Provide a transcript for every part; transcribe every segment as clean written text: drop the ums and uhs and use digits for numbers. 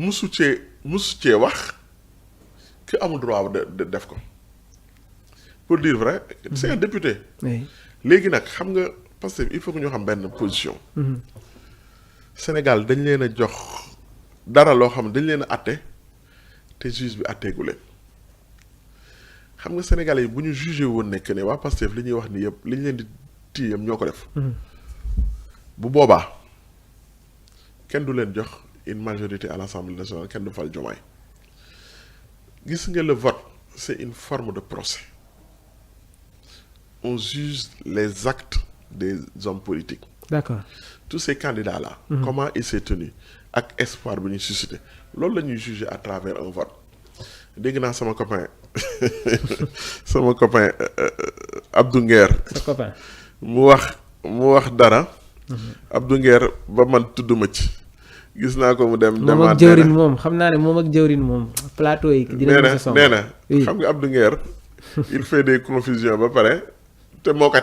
musu cee wax que amul droit de def ko pour dire vrai. c'est un député. léegi nag xam nga parce que il faut que ñu xam benn position. Sénégal dañ leen a jox dara loo xam ne dañ leen a àtte te juge bi àtteegu leen xam nga Sénégalais yi bu ñu jugé woon nekk ne waa Pastef li ñuy wax ni yëpp li ñu leen di tii yëpp ñoo ko def. bu boobaa kenn du leen jox une majorité à l'Assemblée nationale kenn du fal Diomaye gis nga le vote c'est une forme de procès on juge les actes des hommes politiques. D'accord. Tous ces candidats là. Comment il s'est tenu ak espoir bu ñu suscité loolu la ñuy juger à travers un vote dégg naa sama copain Abdou Nguer. sa copain. mu wax dara. Abdou Nguer ba man tudduma ci. gis naa ko mu dem. moom ak jëwrin moom xam naa ne moom ak jëwrin moom plateau yi. dina mos a sonn nee na xam nga Abdou Nguer il fait des confusions ba pare te moo ko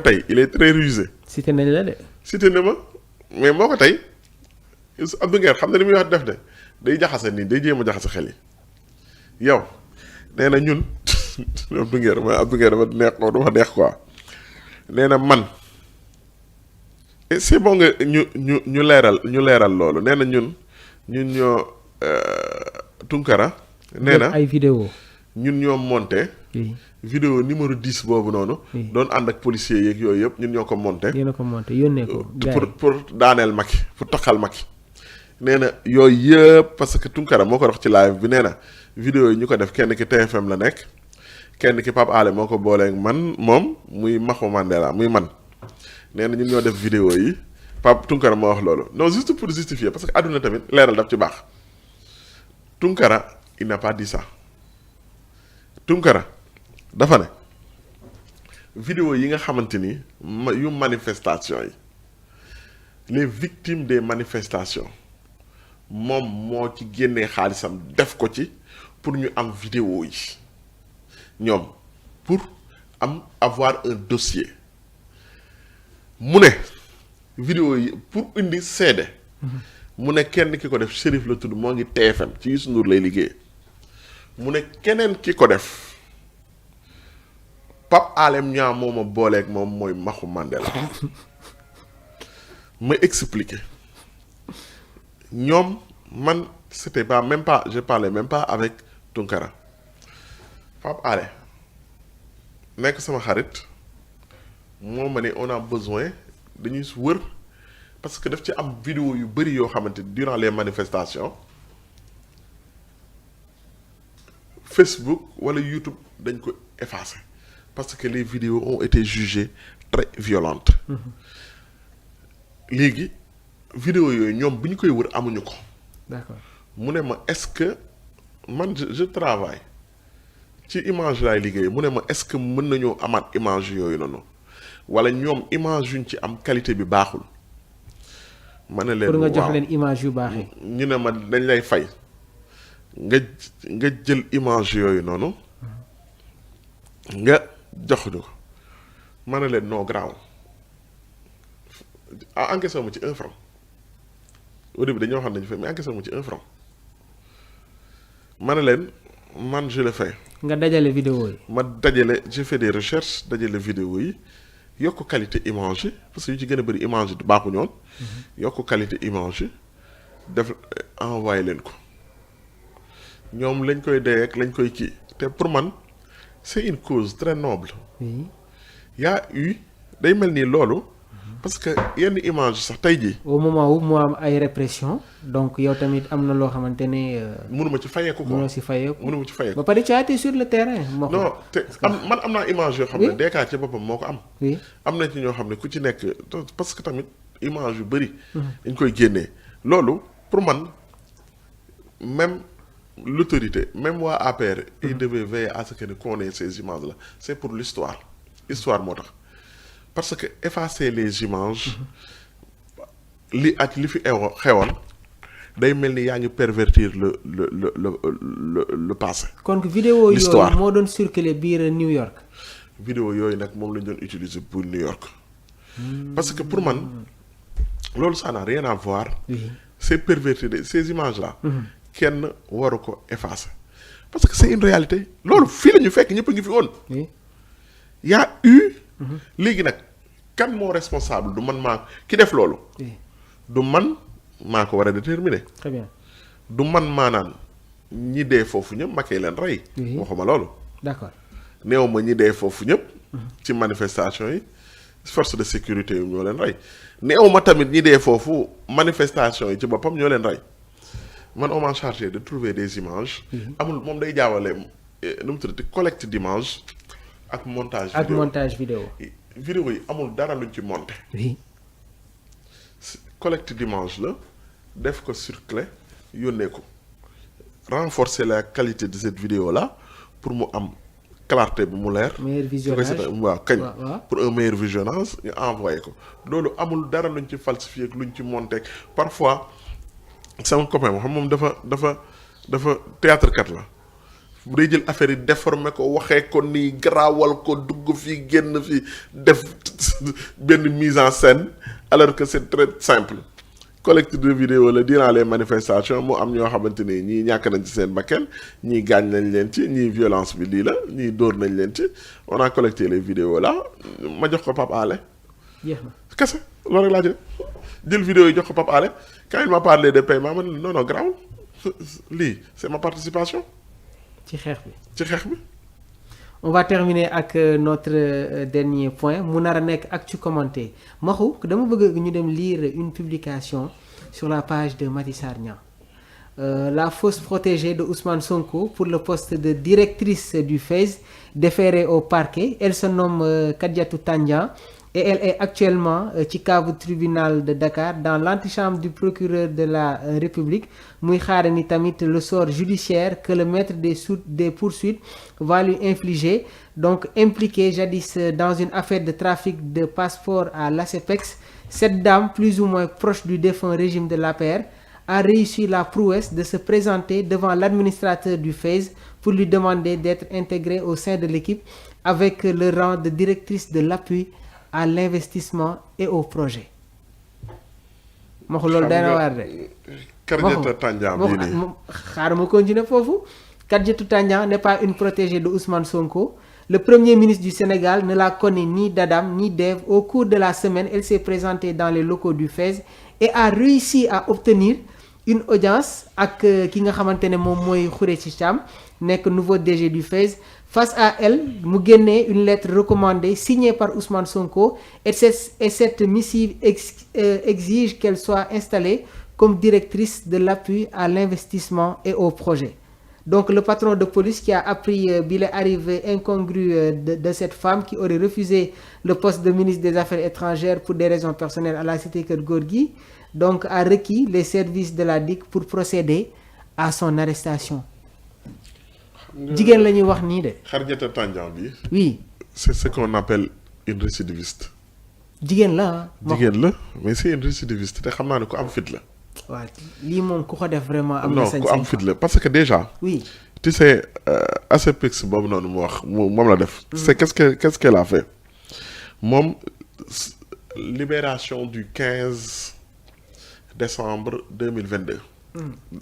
tey il est très rusé. cité nañ la de. cité na ma mais moo ko tey Abdou Nguer xam na li muy wax def de day jaxase nii day jéem a jaxase xel yi yow nee na ñun Abdou Nguer dafa neex quoi nee na man c'est bon nga ñu leeral loolu nee na ñun ñoo Tunkara. nee na ay vidéo ñun ñoo monté. vidéo numéro 10 boobu noonu. doon ànd ak policiers yeeg yooyu yëpp ñun ñoo ko monté. yéen a ko monté yónnee ko. pour daaneel Macky pour taxal Macky. nee na yooyu yëpp parce que Tunkara moo ko wax ci live bi nee na vidéo yi ñu ko def kenn ki TFM la nekk kenn ki Pape Alé moo ko booleeg moom muy Maxu Mandela muy man nee na ñun ñoo def vidéo yi Pape Tunkara moo wax loolu non juste pour justifier parce que àdduna tamit leeral daf ci baax Tunkara il n'a pas dit ça Tunkara dafa ne vidéo yi nga xamante ni yu manifestation yi les victimes des manifestations moom moo ci génnee xaalisam def ko ci pour ñu am vidéo yi ñoom pour avoir un dossier mu ne vidéo yi pour indi seede mu ne kenn ki ko def Chérif la tudd moo ngi TFM ci Youssou Ndour lay liggéey mu ne keneen ki ko def Pape Alem Niang moo ma booleeg moom mooy Maxu Mandela ma expliquer ñoom man c'était pas même pas je parlais même pas avec Tunkara Pape Alé nekk sama xarit moo ma ne on a besoin dañuy wër parce que daf ci am vidéo yu bëri yoo xamante durant les manifestations Facebook wala YouTube dañ ko effacer parce que les vidéos ont été jugées très violentes. léegi vidéo yooyu ñoom bu ñu koy wër amuñu ko. D'accord. mu ne ma est-ce que man je travaille ci image laay liggéey mu ne ma est-ce que mën nañoo amaat image yooyu noonu wala ñoom image yuñ ci am qualité bi baaxul. ma ne leen pour nga jox leen image yu baax yi. ñu ne ma dañ lay fay nga jël image yooyu noonu nga jox ñu ko ma ne leen non grave encaissé mu ci 1 franc au début dañoo xam ne dañu fay mais encaissé mu ci 1 franc ma ne leen man je le fais. nga dajale vidéo yi. ma dajale j'ai fait des recherches dajale vidéo yi yokk qualité image yi parce que yu ci gën a bëri image yi baaxuñu woon. yokk qualité image yi def envoyé leen ko ñoom lañ koy dee ak lañ koy kii te pour man c'est une cause très noble. oui. y a eu day mel ni loolu. parce que yenn image sax tey jii. au moment où mu am ay répression donc yow tamit am na loo xamante ne. mënuma ci fayeeku quoi mënoo si fayeeku. mënuma ci fayeeku. ba pare tu as été sur le terrain. non te man am naa image yoo xam ne DK ci boppam moo ko am. oui am na ci ñoo xam ne ku ci nekk parce que tamit image yu bëri. dañ koy génnee loolu pour man même l'autorité même waa APR. il devait veiller à ce que qu'on ait ces images là c'est pour l'histoire moo tax. parce que effacer les images li fi xewoon day mel ni yaa ngi pervertir le passé. kon vidéo l'histoire yooyu moo doon circuler biir New York. vidéo yooyu nag moom lañ doon utiliser pour New York. parce que pour man loolu ça n'a rien à voir. oui ces pervertis ces images là. kenn waru ko effacer parce que c'est une réalité loolu fii la ñu fekk ñëpp a ngi fi woon. oui. y a eu. léegi nag kan moo responsable du man maa ki def loolu. oui. du man maa ko war a déterminer. très bien. du man maanaan ñi dee foofu ñëpp Macky leen rey. Oui. waxuma loolu. d'accord. néew ma ñi dee foofu ñëpp. ci manifestation yi force de sécurité yi ñoo leen rey néew ma tamit ñi dee foofu manifestation yi ci boppam ñoo leen rey man on m'a chargé de trouver des images. amul moom day jaawale nu mu tuddati collecte d'images ak montage. ak montage vidéo. vidéo yi amul dara luñ ci monté. oui. collecte d'images la def ko sur clé yónnee ko renforcer la qualité de cette vidéo là pour mu am clarté bi mu leer. meilleur visionnage waaw kañ. waaw. pour un meilleur visionnage ñu envoyé ko loolu amul dara luñ ci falsifié ak luñ ci monté parfois sama copain moom dafa théâtre kat la bu dee jël affaire yi déformé ko waxee ko nii garaawal ko dugg fii génn fii def benn mise en scène alors que c'est très simple. collecte de vidéo la durant les manifestations mu am ñoo xamante ni ñii ñàkk nañ ci seen bakkan ñii gaañ nañ leen ci ñii violence bi lii la ñii dóor nañ leen ci on a collecté les vidéos là ma jox ko Pape Alé. jeex na kese loolu rek laa jël vidéo yi jox ko Pape Alé quand il m'a parlé de paiement man non grawul lii c'est ma participation. ci xeex bi. ci xeex bi. on va terminer ak notre dernier point mu nar a nekk actu commenté Maxu dama bëgg ñu dem lire une publication sur la page de Maty Sarr Niang. La fausse protégée de Ousmane Sonko pour le poste de directrice du FAISE déférée au parquet. Elle se nomme Kadiatou Tandian et elle est actuellement ci cave tribunal de Dakar dans l'antichambre du procureur de la République muy xaare ni tamit le sort judiciaire que le maître des poursuites va lui infliger. Donc impliquée jadis dans une affaire de trafic de passeport à l'ASEPEX, cette dame plus ou moins proche du défunt régime de l'APR a réussi la prouesse de se présenter devant l'administrateur du FAISE pour lui demander d'être intégrée au sein de l'équipe avec le rang de directrice de l'appui à l'investissement et au projet. ma ko loolu day na waar de. Kadiatou Tandian bii nii xaaral ma continuer foofu. Kadiatou Tandian n'est pas une protégée de Ousmane Sonko. Le premier ministre du Sénégal ne la connaît ni d'Adam ni d'Ève. Au cours de la semaine, elle s'est présentée dans les locaux du FAISE et a réussi à obtenir une audience ak ki nga xamante ne moom mooy Khoureyssi Thiam nekk nouveau DG du FAISE. Face à elle mu génnee une lettre recommandée signée par Ousmane Sonko et cette missive exige qu'elle soit installée comme directrice de l'appui à l'investissement et au projet. Donc le patron de police qui a appris bi la arrivée incongrue de cette femme qui aurait refusé le poste de ministre des Affaires étrangères pour des raisons personnelles à la cité Keur Gorgui donc a requis les services de la DIC pour procéder à son arrestation. jigéen la ñuy wax nii de. Kadiatou Tandian bi. oui. c'est ce qu'on appelle une récidiviste. jigéen la jigéen la mais c'est une récidiviste te xam naa ne ku am fit la. waaw lii moom ku ko def vraiment. am na non sañ-sañ ku am fit la parce que déjà. oui. tu sais ASEPEX boobu noonu mu wax moom la def. c'est qu'est-ce qu'elle a fait moom libération du 15 décembre 2022.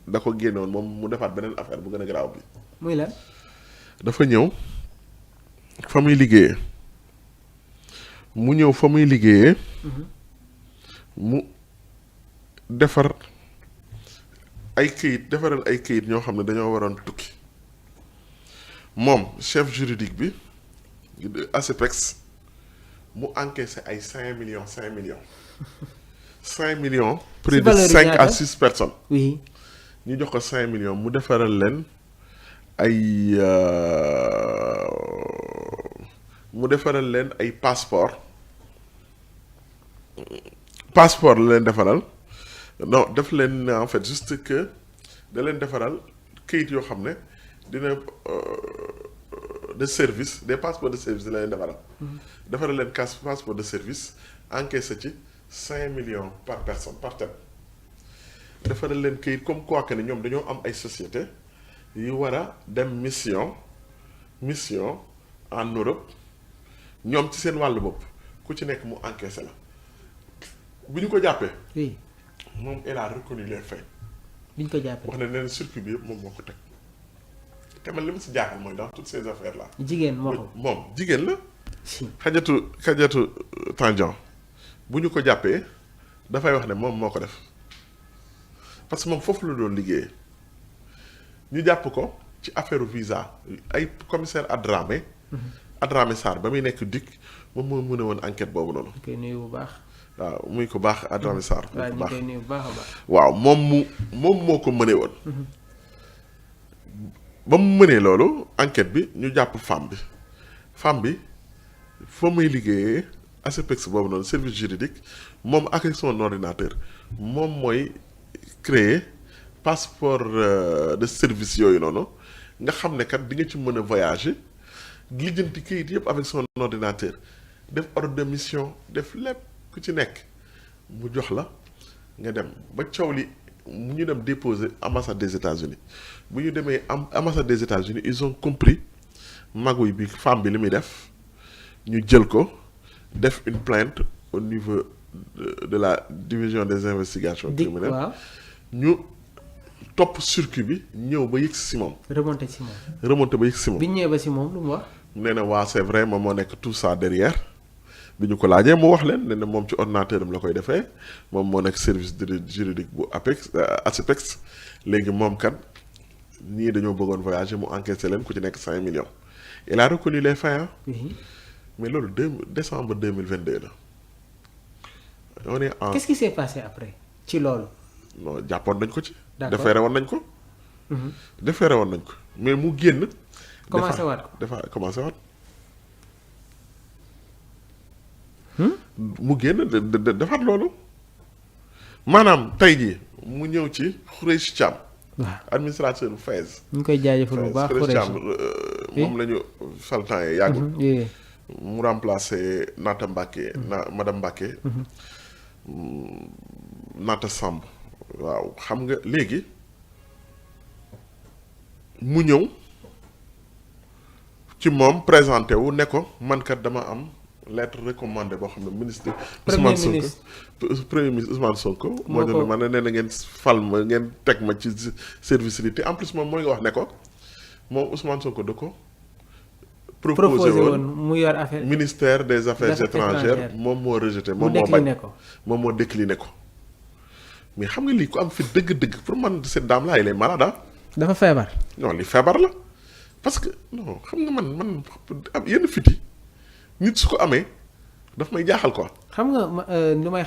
da ko génnoon moom mu defaat beneen affaire bu gën a garaaw bi. muy lan. dafa ñëw fa muy liggéeyee mu defar ay këyit defaral ay këyit ñoo xam ne dañoo waroon tukki moom chef juridique bi ASEPEX mu encaissé ay 5 millions 5 millions près de 5 à 6 personnes. oui. ñu jox ko 5 millions mu defaral leen ay passeport la leen defaral non def leen en fait juste que da leen defaral këyit yoo xam ne dina de service des passeports de service la leen defaral. defaral leen passeport de service encaissé ci 5 millions par personne par tête. defaral leen këyit comme quoi que ne ñoom dañoo am ay société yu war a dem mission en Europe ñoom ci seen wàllu bopp ku ci nekk mu encaissé la bu ñu ko jàppee. oui. moom elle a reconnu les faits. biñ ko jàppee wax na nee na circuit bi yëpp moom moo ko teg te man li ma si jaaxal mooy dans toutes ces affaires là. jigéen Maxu moom jigéen la. si xajatu Tandian bu ñu ko jàppee dafay wax ne moom moo ko def parce que moom foofu la doon liggéeyee ñu jàpp ko ci affaire visa ay commissaire Adramé. Adramé Sarr ba muy nekk DIC moom moo mën a woon enquête boobu noonu. ñu koy nuyu bu baax. waaw muy ko baax Adramé Sarr. waaw ñu koy nuyu bu baax a baax. waaw moom moo ko mënee woon. ba mu mënee loolu enquête bi ñu jàpp femme bi fa muy liggéeyee ASEPEX boobu noonu service juridique moom ak son ordinateur moom mooy créer passeport de service yooyu noonu nga xam ne kat di nga ci mën a voyager lijjanti kayit yëpp avec son ordinateur def ordre de mission def lépp ku ci nekk mu jox la nga dem ba coow li mu ñu dem déposer ambassade des États-Unis bu ñu demee ambassade des États-Unis ils ont compris magouille bi femme bi li muy def ñu jël ko def une plainte au niveau de la division des investigations criminelles ñu topp circuit bi ñëw ba yëg si moom. remonté ba yëg si moom. bi ñu ñëwee ba si moom lu mu wax. nee na waa c'est vrai moom moo nekk tout ça derrière bi ñu ko laajee mu wax leen nee na moom ci ordinateur am la koy defee moom moo nekk service juridique bu ASEPEX léegi moom kat ñii dañoo bëggoon voyager mu encaissé leen ku ci nekk 5 millions. il a reconnu les faits. Oui. Mais loolu décembre 2022 la. On est en. Qu'est-ce qui s'est passé après ci loolu. non jàppoon nañ ko ci. d'accord defeere woon nañ ko. defeere woon nañ ko mais mu génn. commencé waat ko dafa commencé waat. mu génn defaat loolu. maanaam tey jii mu ñëw ci Khoureychi Thiam. waaw administrateur FAISE. ñu ngi koy jaajëfal bu baax Khoureychi Thiam moom la ñu fal temps yii yàggul. mu remplacé Nata Mbacké madame Mbacké. Nata Samb. waaw xam nga léegi mu ñëw ci moom présenté wu ne ko man kat dama am lettre recommandée boo xam ne ministre Ousmane Sonko premier ministre Ousmane Sonko moo doon man ne nee na ngeen fal ma ngeen teg ma ci service li te en plus moom mooy nga wax ne ko moom Ousmane Sonko da ko proposé woon mu yor affaire ministère des affaires étrangères moom moo rejeté moom moo bañ moom moo décliné ko mais xam nga lii ku am fi dëgg-dëgg pour man cette dame là elle est malade. dafa feebar. non li feebar la parce que non xam nga man am yenn fiti nit su ko amee daf may jaaxal quoi. xam nga lu may